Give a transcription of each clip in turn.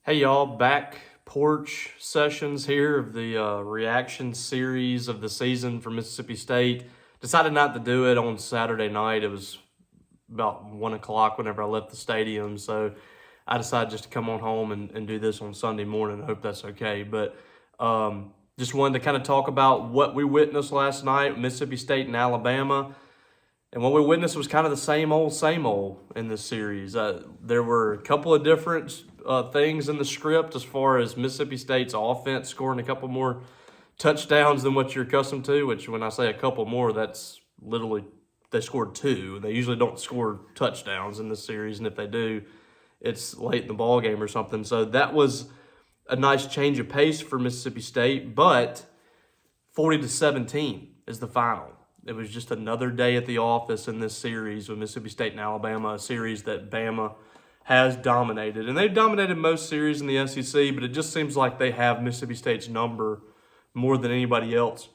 Hey y'all, back porch sessions here of the reaction series of the season for Mississippi State. Decided not to do it on Saturday night. It was about 1 o'clock whenever I left the stadium. So I decided just to come on home and do this on Sunday morning. I hope that's okay. But just wanted to kind of talk about what we witnessed last night, Mississippi State and Alabama. And what we witnessed was kind of the same old in this series. There were a couple of different things in the script as far as Mississippi State's offense scoring a couple more touchdowns than what you're accustomed to, which when I say a couple more, that's literally they scored two. They usually don't score touchdowns in this series, and if they do, it's late in the ball game or something. So that was a nice change of pace for Mississippi State, but 40-17 is the final. It was just another day at the office in this series with Mississippi State and Alabama, a series that Bama has dominated. And they've dominated most series in the SEC, but it just seems like they have Mississippi State's number more than anybody else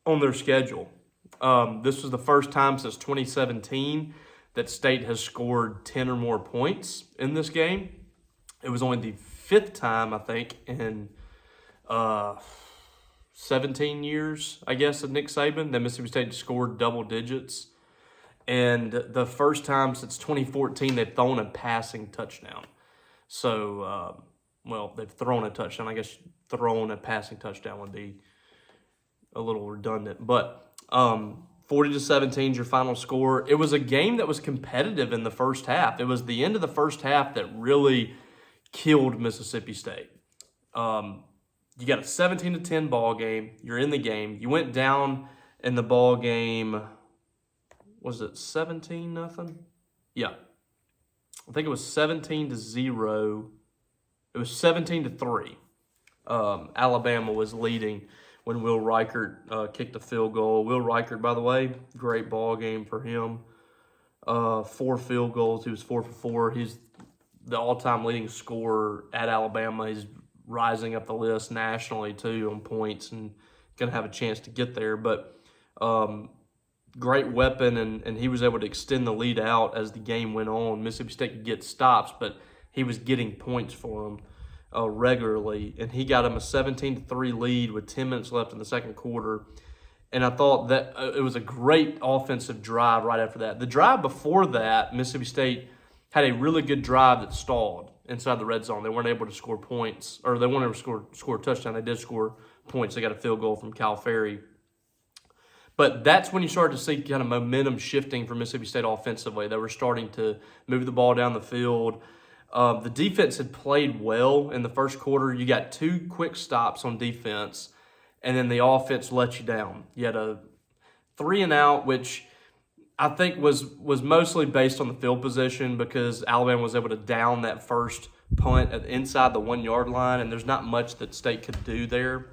on their schedule. This was the first time since 2017 that State has scored 10 or more points in this game. It was only the fifth time, I think, in 17 years, I guess, of Nick Saban, that Mississippi State scored double digits. And the first time since 2014 they've thrown a passing touchdown. So, they've thrown a touchdown. I guess throwing a passing touchdown would be a little redundant. But 40-17 is your final score. It was a game that was competitive in the first half. It was the end of the first half that really killed Mississippi State. You got a 17-10 ball game. You're in the game. You went down in the ball game. Was it 17-0? Yeah. I think it was 17-0. It was 17-3. Alabama was leading when Will Reichert kicked a field goal. Will Reichert, by the way, great ball game for him. 4 field goals. He was 4 for 4. He's the all-time leading scorer at Alabama. He's rising up the list nationally too on points and going to have a chance to get there. But great weapon, and he was able to extend the lead out as the game went on. Mississippi State could get stops, but he was getting points for them regularly, and he got him a 17-3 lead with 10 minutes left in the second quarter. And I thought that it was a great offensive drive right after that. The drive before that, Mississippi State had a really good drive that stalled inside the red zone. They weren't able to score points, or they weren't able to score a touchdown. They did score points. They got a field goal from Cal Ferry. But that's when you started to see kind of momentum shifting for Mississippi State offensively. They were starting to move the ball down the field. The defense had played well in the first quarter. You got 2 quick stops on defense, and then the offense let you down. You had a 3-and-out, which I think was mostly based on the field position because Alabama was able to down that first punt inside the 1-yard line, and there's not much that State could do there.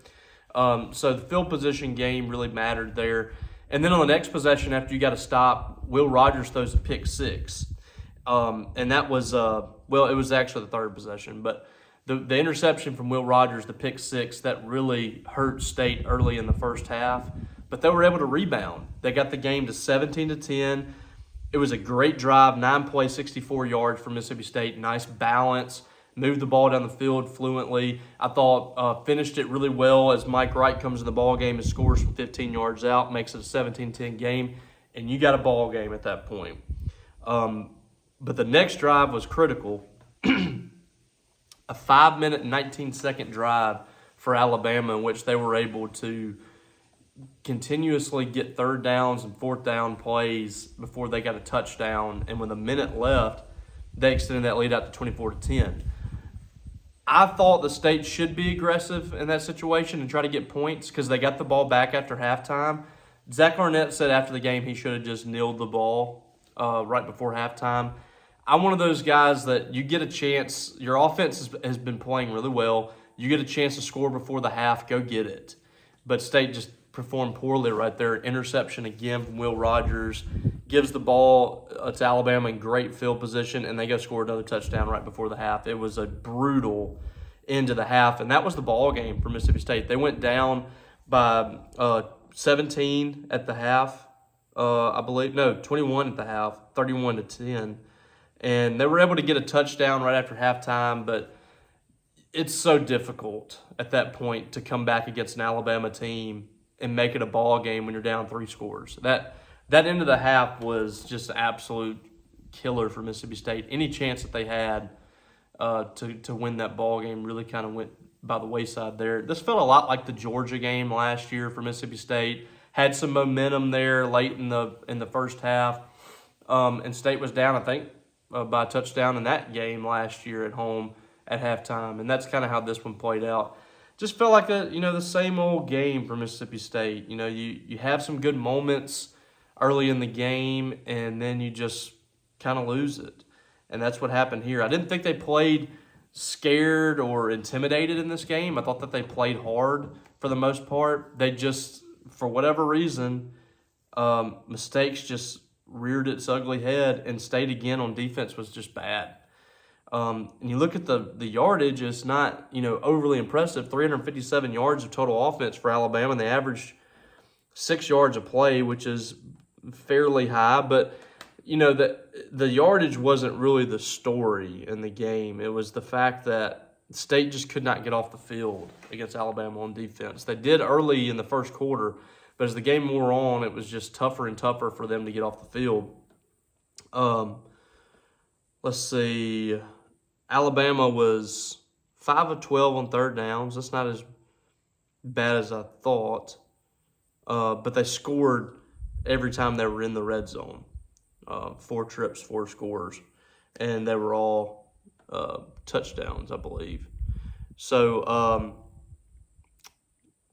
So the field position game really mattered there. And then on the next possession, after you got to stop, Will Rogers throws a pick 6. And that was, it was actually the third possession. But the interception from Will Rogers, the pick 6, that really hurt State early in the first half. But they were able to rebound. They got the game to 17-10. It was a great drive, 9 plays, 64 yards for Mississippi State. Nice balance. Moved the ball down the field fluently. I thought finished it really well as Mike Wright comes in the ball game and scores from 15 yards out, makes it a 17-10 game, and you got a ball game at that point. But the next drive was critical. A 5-minute and 19-second drive for Alabama in which they were able to continuously get third downs and fourth down plays before they got a touchdown. And with a minute left, they extended that lead out to 24-10. I thought the State should be aggressive in that situation and try to get points because they got the ball back after halftime. Zach Arnett said after the game he should have just kneeled the ball right before halftime. I'm one of those guys that you get a chance. Your offense has been playing really well. You get a chance to score before the half, go get it. But State just performed poorly right there. Interception again from Will Rogers. Gives the ball to Alabama in great field position, and they go score another touchdown right before the half. It was a brutal end to the half, and that was the ball game for Mississippi State. They went down by 17 at the half, I believe. No, 21 at the half, 31-10. And they were able to get a touchdown right after halftime, but it's so difficult at that point to come back against an Alabama team and make it a ball game when you're down 3 scores. That end of the half was just an absolute killer for Mississippi State. Any chance that they had to win that ball game really kind of went by the wayside there. This felt a lot like the Georgia game last year for Mississippi State. Had some momentum there late in the first half, and State was down, I think, by a touchdown in that game last year at home at halftime, and that's kind of how this one played out. Just felt like the same old game for Mississippi State. You have some good moments early in the game, and then you just kind of lose it, and that's what happened here. I didn't think they played scared or intimidated in this game. I thought that they played hard for the most part. They just, for whatever reason, mistakes just reared its ugly head, and State again on defense was just bad. And you look at the yardage, it's not overly impressive. 357 yards of total offense for Alabama, and they averaged 6 yards a play, which is fairly high. But the yardage wasn't really the story in the game. It was the fact that State just could not get off the field against Alabama on defense. They did early in the first quarter, but as the game wore on, it was just tougher and tougher for them to get off the field. Let's see. Alabama was 5 of 12 on third downs. That's not as bad as I thought. But they scored every time they were in the red zone. 4 trips, 4 scores. And they were all touchdowns, I believe. So,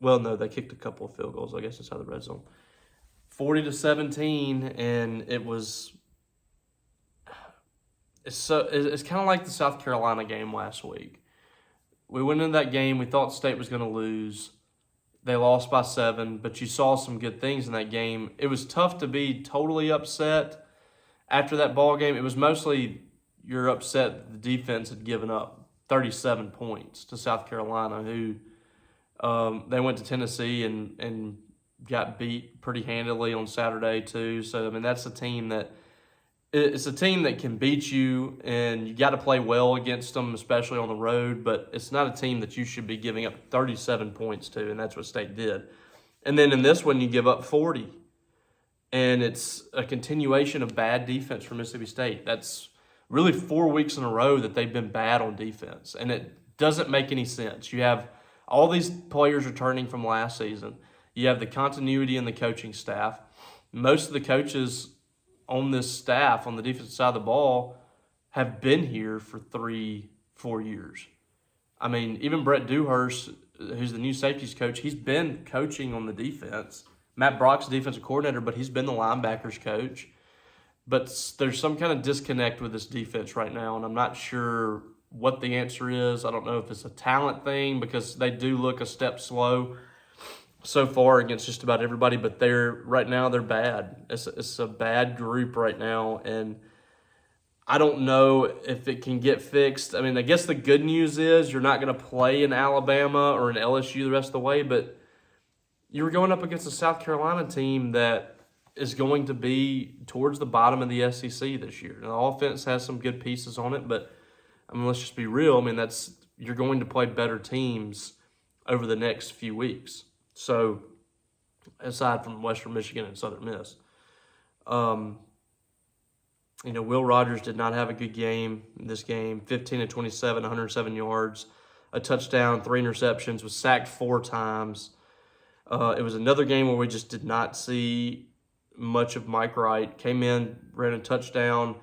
well, no, they kicked a couple of field goals, I guess, inside the red zone. 40-17, and it was... It's kind of like the South Carolina game last week. We went into that game, we thought State was going to lose. They lost by 7, but you saw some good things in that game. It was tough to be totally upset after that ball game. It was mostly you're upset the defense had given up 37 points to South Carolina, who they went to Tennessee and got beat pretty handily on Saturday too. So, I mean, that's a team that can beat you, and you got to play well against them, especially on the road, but it's not a team that you should be giving up 37 points to, and that's what State did. And then in this one, you give up 40, and it's a continuation of bad defense for Mississippi State. That's really 4 weeks in a row that they've been bad on defense, and it doesn't make any sense. You have all these players returning from last season. You have the continuity in the coaching staff. Most of the coaches on this staff, on the defensive side of the ball, have been here for 3-4 years. I mean, even Brett Dewhurst, who's the new safeties coach, he's been coaching on the defense. Matt Brock's the defensive coordinator, but he's been the linebackers coach. But there's some kind of disconnect with this defense right now, and I'm not sure what the answer is. I don't know if it's a talent thing, because they do look a step slow so far against just about everybody, but right now they're bad. It's a bad group right now, and I don't know if it can get fixed. I mean, I guess the good news is you're not going to play in Alabama or in LSU the rest of the way, but you're going up against a South Carolina team that is going to be towards the bottom of the SEC this year. Now, the offense has some good pieces on it, but I mean, let's just be real. I mean, you're going to play better teams over the next few weeks. So, aside from Western Michigan and Southern Miss, Will Rogers did not have a good game in this game. 15 of 27, 107 yards, a touchdown, 3 interceptions, was sacked 4 times. It was another game where we just did not see much of Mike Wright. Came in, ran a touchdown.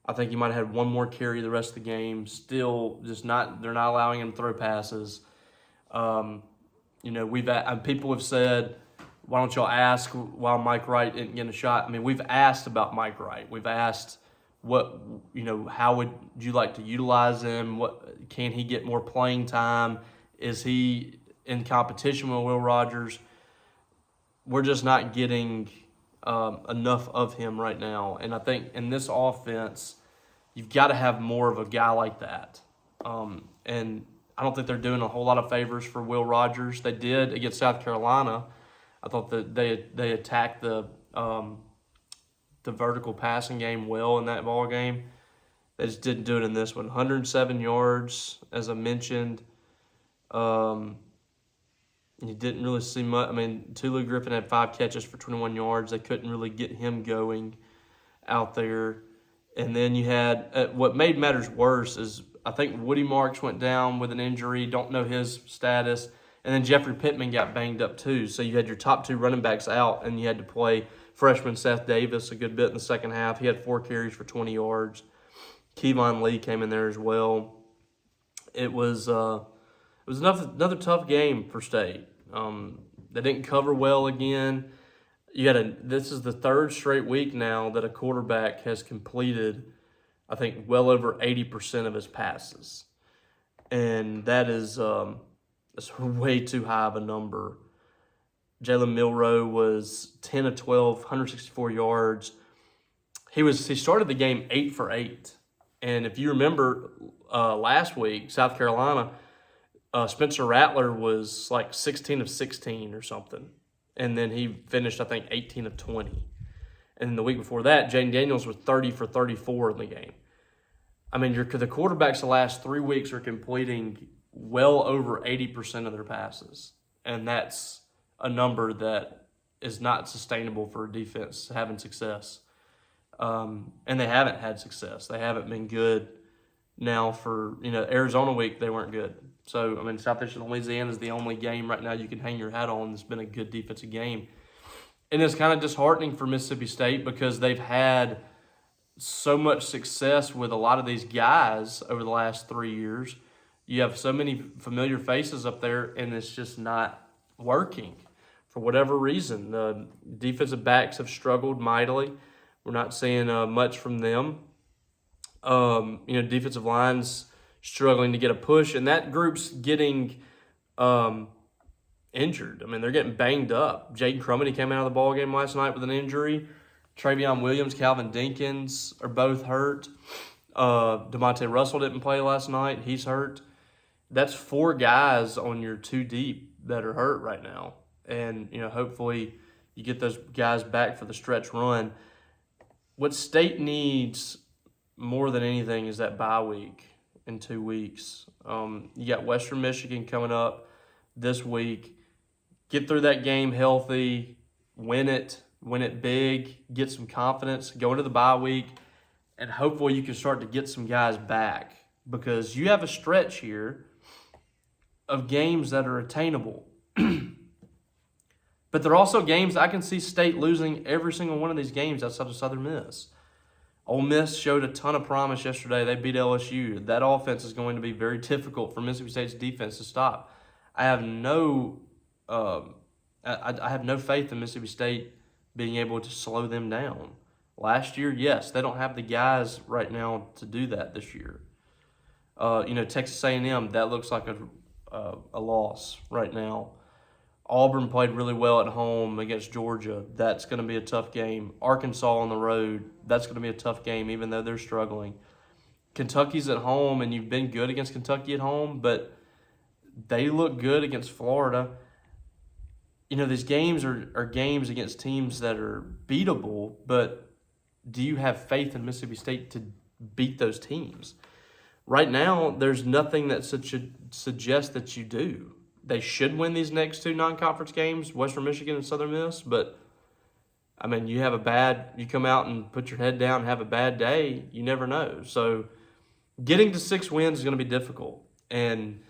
I think he might have had one more carry the rest of the game. Still, they're not allowing him to throw passes. People have said, why don't y'all ask why Mike Wright isn't getting a shot? I mean, we've asked about Mike Wright. We've asked how would you like to utilize him? What can he get more playing time? Is he in competition with Will Rogers? We're just not getting enough of him right now. And I think in this offense, you've got to have more of a guy like that. And I don't think they're doing a whole lot of favors for Will Rogers. They did against South Carolina. I thought that they attacked the vertical passing game well in that ball game. They just didn't do it in this one. 107 yards, as I mentioned. You didn't really see much. I mean, Tulu Griffin had 5 catches for 21 yards. They couldn't really get him going out there. And then you had what made matters worse is I think Woody Marks went down with an injury. Don't know his status. And then Jeffrey Pittman got banged up too. So you had your top 2 running backs out, and you had to play freshman Seth Davis a good bit in the second half. He had 4 carries for 20 yards. Kevon Lee came in there as well. It was another tough game for State. They didn't cover well again. This is the 3rd straight week now that a quarterback has completed, I think, well over 80% of his passes, and that's way too high of a number. Jalen Milroe was 10 of 12, 164 yards. He started the game 8 for 8, and if you remember last week, South Carolina, Spencer Rattler was like 16 of 16 or something. And then he finished, I think, 18 of 20. And then the week before that, Jaden Daniels was 30 for 34 in the game. I mean, the quarterbacks the last 3 weeks are completing well over 80% of their passes. And that's a number that is not sustainable for a defense having success. And they haven't had success. They haven't been good now for, Arizona week, they weren't good. So, I mean, Southeastern Louisiana is the only game right now you can hang your hat on that's been a good defensive game. And it's kind of disheartening for Mississippi State because they've had so much success with a lot of these guys over the last 3 years. You have so many familiar faces up there, and it's just not working for whatever reason. The defensive backs have struggled mightily. We're not seeing much from them. Defensive line's struggling to get a push, and that group's getting injured. I mean, they're getting banged up. Jaden Crumedy came out of the ballgame last night with an injury. Travion Williams, Calvin Dinkins are both hurt. DeMonte Russell didn't play last night. He's hurt. That's 4 guys on your 2 deep that are hurt right now. And, hopefully you get those guys back for the stretch run. What State needs more than anything is that bye week in 2 weeks. You got Western Michigan coming up this week. Get through that game healthy, win it big, get some confidence, go into the bye week, and hopefully you can start to get some guys back because you have a stretch here of games that are attainable. But they're also games I can see State losing every single one of these games outside of Southern Miss. Ole Miss showed a ton of promise yesterday. They beat LSU. That offense is going to be very difficult for Mississippi State's defense to stop. I have no faith in Mississippi State being able to slow them down. Last year, yes, they don't have the guys right now to do that this year. Texas A&M, that looks like a loss right now. Auburn played really well at home against Georgia. That's going to be a tough game. Arkansas on the road, that's going to be a tough game, even though they're struggling. Kentucky's at home, and you've been good against Kentucky at home, but they look good against Florida. These games are games against teams that are beatable, but do you have faith in Mississippi State to beat those teams? Right now, there's nothing that should suggest that you do. They should win these next 2 non-conference games, Western Michigan and Southern Miss, but, I mean, you come out and put your head down and have a bad day, you never know. So getting to 6 wins is going to be difficult. And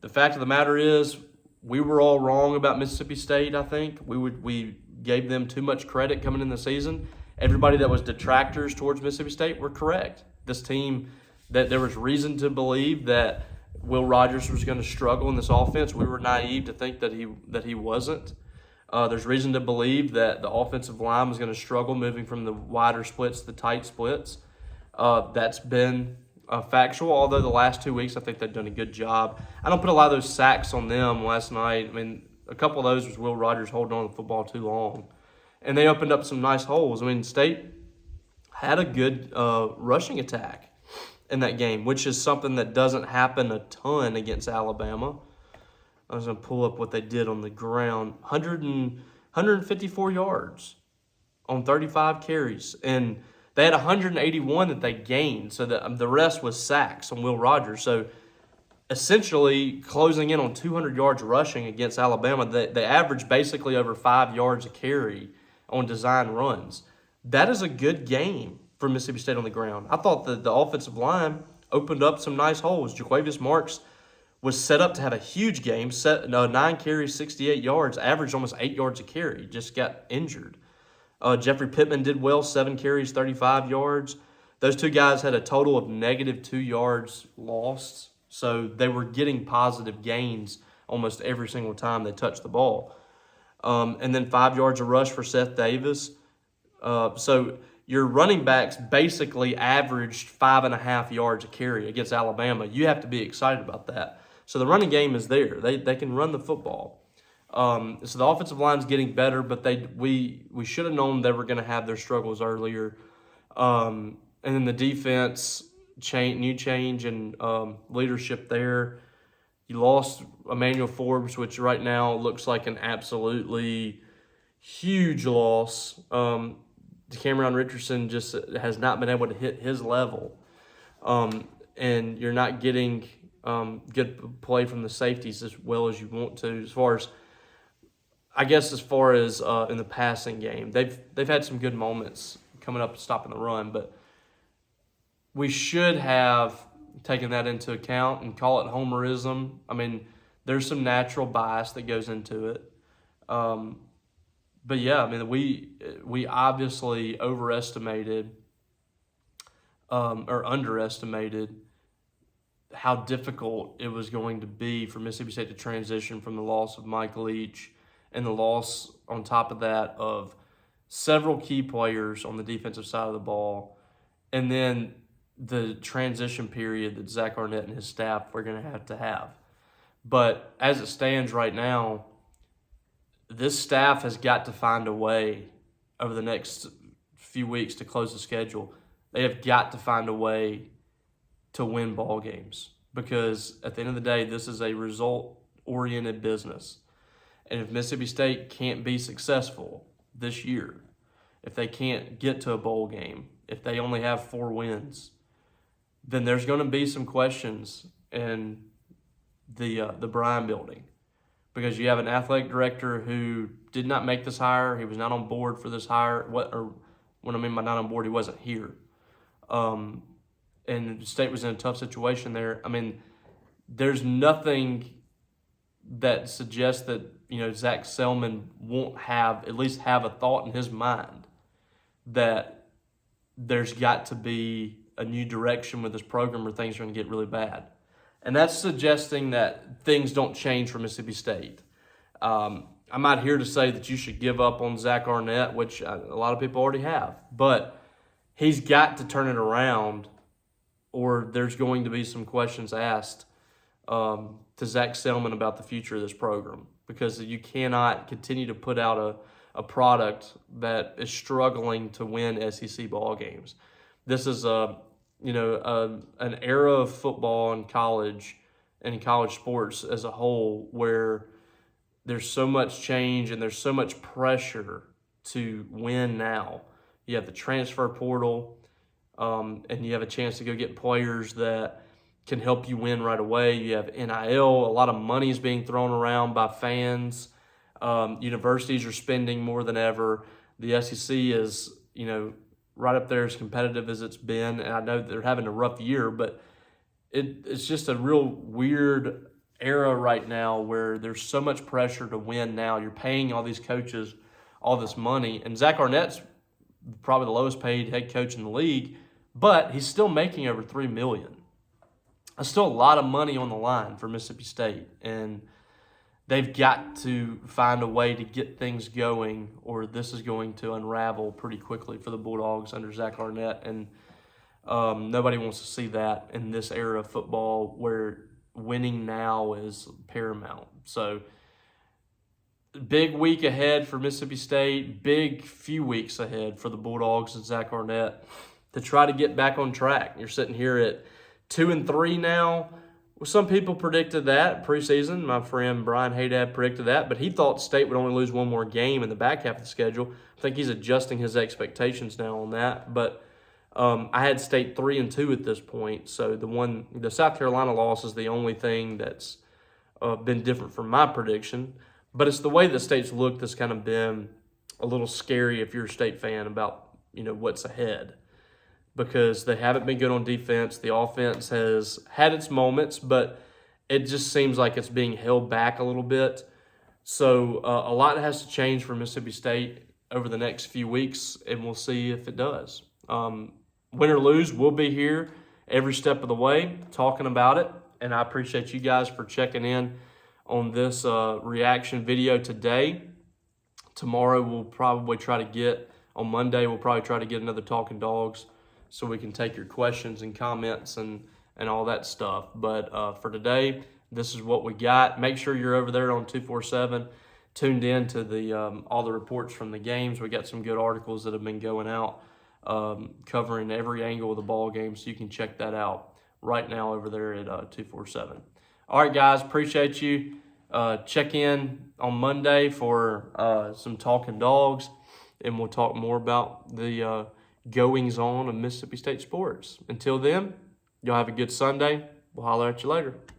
the fact of the matter is we were all wrong about Mississippi State, I think. We gave them too much credit coming in the season. Everybody that was detractors towards Mississippi State were correct. This team, that there was reason to believe that Will Rogers was going to struggle in this offense. We were naive to think that he wasn't. There's reason to believe that the offensive line was going to struggle moving from the wider splits to the tight splits. That's been factual, although the last 2 weeks I think they've done a good job. I don't put a lot of those sacks on them last night. I mean, a couple of those was Will Rogers holding on to the football too long. And they opened up some nice holes. I mean, State had a good rushing attack in that game, which is something that doesn't happen a ton against Alabama. I was going to pull up what they did on the ground. 154 yards on 35 carries. And they had 181 that they gained, so the rest was sacks on Will Rogers. So essentially closing in on 200 yards rushing against Alabama. They average basically over 5 yards a carry on design runs. That is a good game for Mississippi State on the ground. I thought the offensive line opened up some nice holes. Jaquavius Marks was set up to have a huge game, 9 carries, 68 yards, averaged almost 8 yards a carry, just got injured. Jeffrey Pittman did well, 7 carries, 35 yards. Those two guys had a total of negative 2 yards lost, so they were getting positive gains almost every single time they touched the ball. And then 5 yards a rush for Seth Davis. So your running backs basically averaged 5.5 yards a carry against Alabama. You have to be excited about that. So the running game is there. They can run the football. So the offensive line's getting better, but we should have known they were going to have their struggles earlier. And then the defense, new change and leadership there. You lost Emmanuel Forbes, which right now looks like an absolutely huge loss. Cameron Richardson just has not been able to hit his level. And you're not getting good play from the safeties as well as you want to. As far as in the passing game, they've had some good moments coming up and stopping the run, but we should have taken that into account and call it homerism. I mean, there's some natural bias that goes into it. But yeah, I mean, we obviously overestimated or underestimated how difficult it was going to be for Mississippi State to transition from the loss of Mike Leach and the loss on top of that of several key players on the defensive side of the ball, and then the transition period that Zach Arnett and his staff were going to have. But as it stands right now, this staff has got to find a way over the next few weeks to close the schedule. They have got to find a way to win ball games, because at the end of the day, this is a result-oriented business. And if Mississippi State can't be successful this year, if they can't get to a bowl game, if they only have 4 wins, then there's going to be some questions in the Bryan building, because you have an athletic director who did not make this hire. He was not on board for this hire. When I mean by not on board, he wasn't here. And the state was in a tough situation there. I mean, there's nothing that suggests that, Zach Selman won't at least have a thought in his mind that there's got to be a new direction with this program or things are going to get really bad. And that's suggesting that things don't change for Mississippi State. I'm not here to say that you should give up on Zach Arnett, which a lot of people already have. But he's got to turn it around, or there's going to be some questions asked to Zach Selman about the future of this program, because you cannot continue to put out a product that is struggling to win SEC ball games. This is an era of football and college sports as a whole where there's so much change and there's so much pressure to win now. You have the transfer portal, and you have a chance to go get players that can help you win right away. You have NIL, a lot of money is being thrown around by fans. Universities are spending more than ever. The SEC is, right up there as competitive as it's been. And I know they're having a rough year, but it's just a real weird era right now where there's so much pressure to win now. You're paying all these coaches all this money. And Zach Arnett's probably the lowest paid head coach in the league, but he's still making over $3 million. That's still a lot of money on the line for Mississippi State, and they've got to find a way to get things going, or this is going to unravel pretty quickly for the Bulldogs under Zach Arnett, and nobody wants to see that in this era of football where winning now is paramount. So big week ahead for Mississippi State, big few weeks ahead for the Bulldogs and Zach Arnett to try to get back on track. You're sitting here at 2-3 now. Well, some people predicted that preseason. My friend Brian Haydad predicted that, but he thought State would only lose one more game in the back half of the schedule. I think he's adjusting his expectations now on that. But I had State 3-2 at this point, so the South Carolina loss is the only thing that's been different from my prediction. But it's the way the State's looked that's kind of been a little scary if you're a State fan about what's ahead, because they haven't been good on defense. The offense has had its moments, but it just seems like it's being held back a little bit. So a lot has to change for Mississippi State over the next few weeks, and we'll see if it does. Win or lose, we'll be here every step of the way talking about it, and I appreciate you guys for checking in on this reaction video today. Tomorrow we'll probably try to get, on Monday, we'll probably try to get another Talking Dogs so we can take your questions and comments and all that stuff. But for today, this is what we got. Make sure you're over there on 247, tuned in to the all the reports from the games. We got some good articles that have been going out covering every angle of the ball game, so you can check that out right now over there at 247. All right, guys, appreciate you. Check in on Monday for some Talking Dogs, and we'll talk more about the goings-on of Mississippi State sports. Until then, y'all have a good Sunday. We'll holler at you later.